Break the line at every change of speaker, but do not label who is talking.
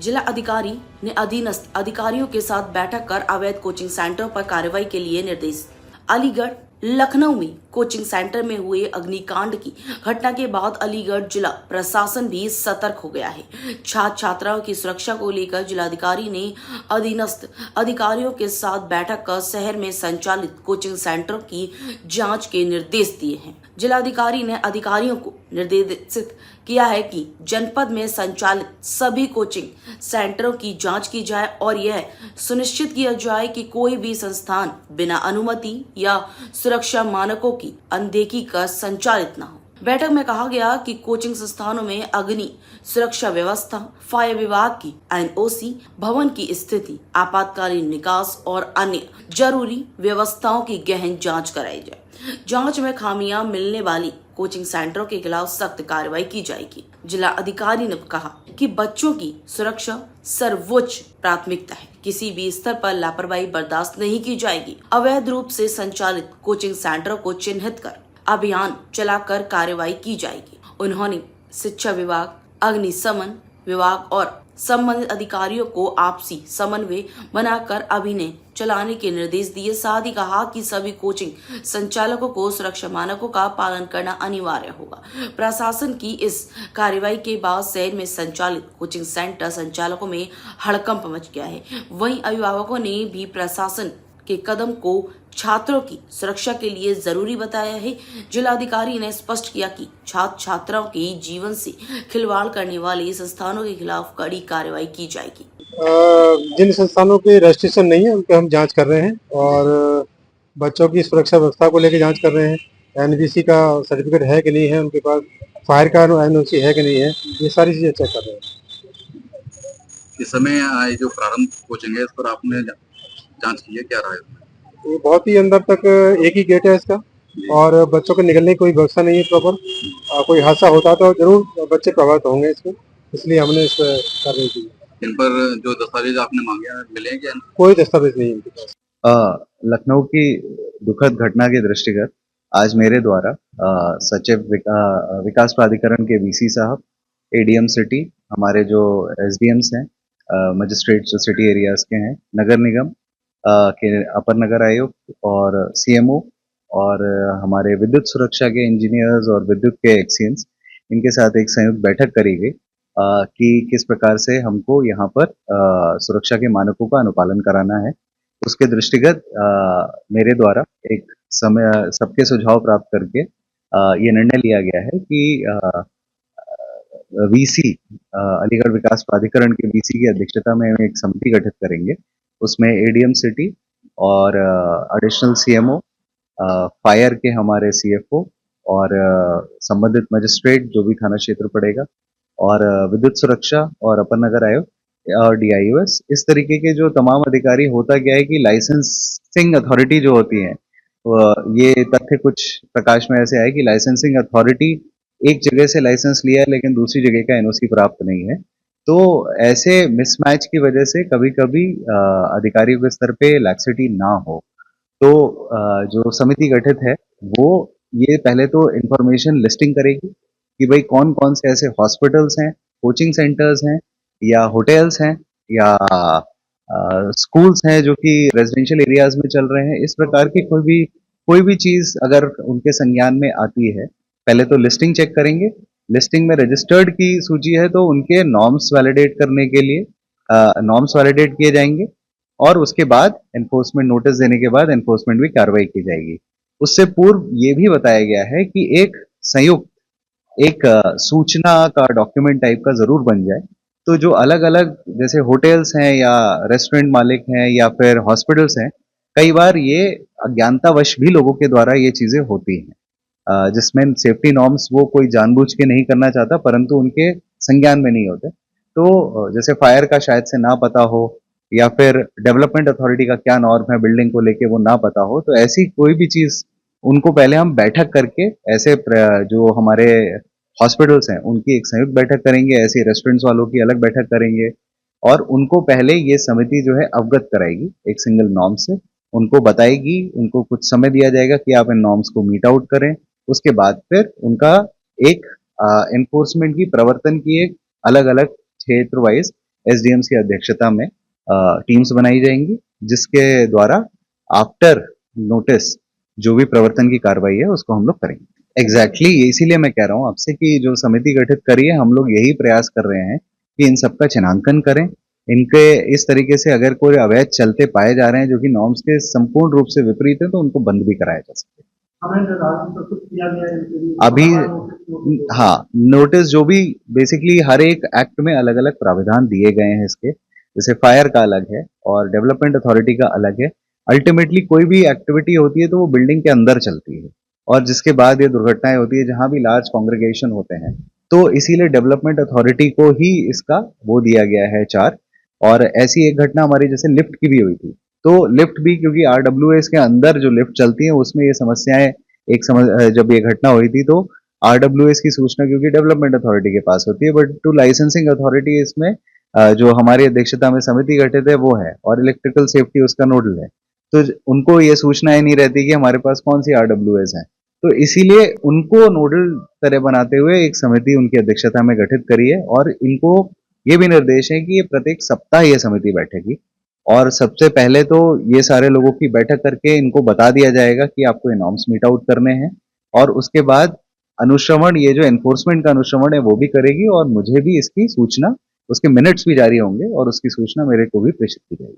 जिला अधिकारी ने अधीनस्थ अधिकारियों के साथ बैठक कर अवैध कोचिंग सेंटर पर कार्रवाई के लिए निर्देश। अलीगढ़ लखनऊ में कोचिंग सेंटर में हुए अग्निकांड की घटना के बाद अलीगढ़ जिला प्रशासन भी सतर्क हो गया है। छात्र छात्राओं की सुरक्षा को लेकर जिलाधिकारी ने अधीनस्थ अधिकारियों के साथ बैठक कर शहर में संचालित कोचिंग सेंटर की जांच के निर्देश दिए हैं। जिलाधिकारी ने अधिकारियों को निर्देशित किया है कि जनपद में संचालित सभी कोचिंग सेंटरों की जांच की जाए और यह सुनिश्चित किया जाए कि कोई भी संस्थान बिना अनुमति या सुरक्षा मानकों की अनदेखी कर संचालित न हो। बैठक में कहा गया कि कोचिंग संस्थानों में अग्नि सुरक्षा व्यवस्था, फायर विभाग की एनओसी, भवन की स्थिति, आपातकालीन निकास और अन्य जरूरी व्यवस्थाओं की गहन जांच कराई जाए। जांच में खामियां मिलने वाली कोचिंग सेंटरों के खिलाफ सख्त कार्रवाई की जाएगी। जिला अधिकारी ने कहा कि बच्चों की सुरक्षा सर्वोच्च प्राथमिकता है। किसी भी स्तर पर लापरवाही बर्दाश्त नहीं की जाएगी। अवैध रूप से संचालित कोचिंग सेंटरों को चिन्हित कर अभियान चलाकर कार्रवाई की जाएगी। उन्होंने शिक्षा विभाग, अग्निशमन विभाग और संबंधित अधिकारियों को आपसी समन्वय बनाकर अभियान चलाने के निर्देश दिए। साथ ही कहा कि सभी कोचिंग संचालकों को सुरक्षा मानकों का पालन करना अनिवार्य होगा। प्रशासन की इस कार्रवाई के बाद शहर में संचालित कोचिंग सेंटर संचालकों में हड़कंप मच गया है। वहीं अभिभावकों ने भी प्रशासन के कदम को छात्रों की सुरक्षा के लिए जरूरी बताया है। जिलाधिकारी ने स्पष्ट किया कि छात्र छात्राओं के जीवन से खिलवाड़ करने वाले संस्थानों के खिलाफ कड़ी कार्रवाई की जाएगी।
जिन संस्थानों के रजिस्ट्रेशन नहीं है उनके हम जांच कर रहे हैं और बच्चों की सुरक्षा व्यवस्था को लेकर जांच कर रहे हैं। एनबीसी का सर्टिफिकेट है कि नहीं है उनके पास, फायर का एनओसी है कि नहीं है, ये सारी चीजें चेक कर रहे हैं।
इस समय जो प्रारंभ कोचिंग है इस पर आपने जांच की है, क्या रहा है?
ये बहुत ही अंदर तक एक ही गेट है इसका और बच्चों के निकलने की कोई व्यवस्था नहीं है प्रॉपर। कोई हादसा होता तो जरूर बच्चे प्रभावित होंगे इसमें, इसलिए हमने इस पर कार्रवाई की।
इन पर जो दस्तावेज आपने मांगे हैं मिले हैं क्या?
कोई दस्तावेज नहीं है इनके पास।
लखनऊ की दुखद घटना के दृष्टिगत आज मेरे द्वारा सचिव विकास प्राधिकरण के वीसी साहब, एडीएम सिटी, हमारे जो एसडीएम्स हैं, मजिस्ट्रेट जो सिटी एरियाज के हैं, नगर निगम के अपर नगर आयुक्त और सीएमओ और हमारे विद्युत सुरक्षा के इंजीनियर्स और विद्युत के एक्सियंस, इनके साथ एक संयुक्त बैठक करी गई कि किस प्रकार से हमको यहाँ पर सुरक्षा के मानकों का अनुपालन कराना है। उसके दृष्टिगत मेरे द्वारा एक समय सबके सुझाव प्राप्त करके ये निर्णय लिया गया है कि वीसी अलीगढ़ विकास प्राधिकरण के वीसी की अध्यक्षता में एक समिति गठित करेंगे। उसमें एडीएम सिटी और एडिशनल सीएमओ, फायर के हमारे सीएफओ और संबंधित मजिस्ट्रेट जो भी थाना क्षेत्र पड़ेगा और विद्युत सुरक्षा और अपर नगर आयुक्त और डीआईओएस, इस तरीके के जो तमाम अधिकारी। होता क्या है कि लाइसेंसिंग अथॉरिटी जो होती है, ये तथ्य कुछ प्रकाश में ऐसे आए कि लाइसेंसिंग अथॉरिटी एक जगह से लाइसेंस लिया है लेकिन दूसरी जगह का एनओसी प्राप्त नहीं है। तो ऐसे मिसमैच की वजह से कभी कभी अधिकारियों के स्तर पे लैक्सिटी ना हो, तो जो समिति गठित है वो ये पहले तो इंफॉर्मेशन लिस्टिंग करेगी कि भाई कौन कौन से ऐसे हॉस्पिटल्स हैं, कोचिंग सेंटर्स हैं या होटल्स हैं या स्कूल्स हैं जो कि रेजिडेंशियल एरियाज में चल रहे हैं। इस प्रकार की कोई भी चीज अगर उनके संज्ञान में आती है, पहले तो लिस्टिंग चेक करेंगे। लिस्टिंग में रजिस्टर्ड की सूची है तो उनके नॉर्म्स वैलिडेट करने के लिए नॉर्म्स वैलिडेट किए जाएंगे और उसके बाद एनफोर्समेंट नोटिस देने के बाद एनफोर्समेंट भी कार्रवाई की जाएगी। उससे पूर्व ये भी बताया गया है कि एक संयुक्त एक सूचना का डॉक्यूमेंट टाइप का जरूर बन जाए, तो जो अलग अलग जैसे होटल्स हैं या रेस्टोरेंट मालिक हैं या फिर हॉस्पिटल्स हैं, कई बार ये अज्ञानतावश भी लोगों के द्वारा ये चीजें होती हैं जिसमें सेफ्टी नॉर्म्स वो कोई जानबूझ के नहीं करना चाहता परंतु उनके संज्ञान में नहीं होते। तो जैसे फायर का शायद से ना पता हो या फिर डेवलपमेंट अथॉरिटी का क्या नॉर्म है बिल्डिंग को लेके वो ना पता हो, तो ऐसी कोई भी चीज उनको पहले हम बैठक करके ऐसे जो हमारे हॉस्पिटल्स हैं उनकी एक संयुक्त बैठक करेंगे, ऐसे रेस्टोरेंट्स वालों की अलग बैठक करेंगे और उनको पहले ये समिति जो है अवगत कराएगी एक सिंगल नॉर्म से, उनको बताएगी, उनको कुछ समय दिया जाएगा कि आप इन नॉर्म्स को मीट आउट करें। उसके बाद फिर उनका एक एनफोर्समेंट की प्रवर्तन की एक अलग अलग क्षेत्र वाइज एसडीएम्स की अध्यक्षता में टीम्स बनाई जाएंगी, जिसके द्वारा आफ्टर नोटिस जो भी प्रवर्तन की कार्रवाई है उसको हम लोग करेंगे। एग्जैक्टली इसीलिए मैं कह रहा हूँ आपसे कि जो समिति गठित करी है, हम लोग यही प्रयास कर रहे हैं कि इन सबका चिन्हांकन करें। इनके इस तरीके से अगर कोई अवैध चलते पाए जा रहे हैं जो कि नॉर्म्स के संपूर्ण रूप से विपरीत है, तो उनको बंद भी कराया जा सके। अभी हाँ, नोटिस जो भी बेसिकली हर एक एक्ट में अलग अलग प्राविधान दिए गए हैं इसके, जैसे फायर का अलग है और डेवलपमेंट अथॉरिटी का अलग है। अल्टीमेटली कोई भी एक्टिविटी होती है तो वो बिल्डिंग के अंदर चलती है, और जिसके बाद ये दुर्घटनाएं होती है जहां भी लार्ज कांग्रेगेशन होते हैं, तो इसीलिए डेवलपमेंट अथॉरिटी को ही इसका वो दिया गया है चार्ज। और ऐसी एक घटना हमारी जैसे लिफ्ट की भी हुई थी, तो लिफ्ट भी क्योंकि आरडब्ल्यूएस के अंदर जो लिफ्ट चलती है उसमें ये समस्याएं जब ये घटना हुई थी तो आरडब्ल्यूएस की सूचना क्योंकि डेवलपमेंट अथॉरिटी के पास होती है, बट टू लाइसेंसिंग अथॉरिटी इसमें जो हमारी अध्यक्षता में समिति गठित है वो है, और इलेक्ट्रिकल सेफ्टी उसका नोडल है, तो उनको ये सूचनाएं नहीं रहती कि हमारे पास कौन सी आरडब्ल्यूएस है, तो इसीलिए उनको नोडल तरह बनाते हुए एक समिति उनकी अध्यक्षता में गठित करी है। और इनको ये भी निर्देश है कि ये प्रत्येक सप्ताह ये समिति बैठेगी, और सबसे पहले तो ये सारे लोगों की बैठक करके इनको बता दिया जाएगा कि आपको ये नॉर्म्स मीट आउट करने हैं, और उसके बाद अनुश्रवण, ये जो एनफोर्समेंट का अनुश्रवण है वो भी करेगी, और मुझे भी इसकी सूचना, उसके मिनट्स भी जारी होंगे और उसकी सूचना मेरे को भी प्रेषित की जाएगी।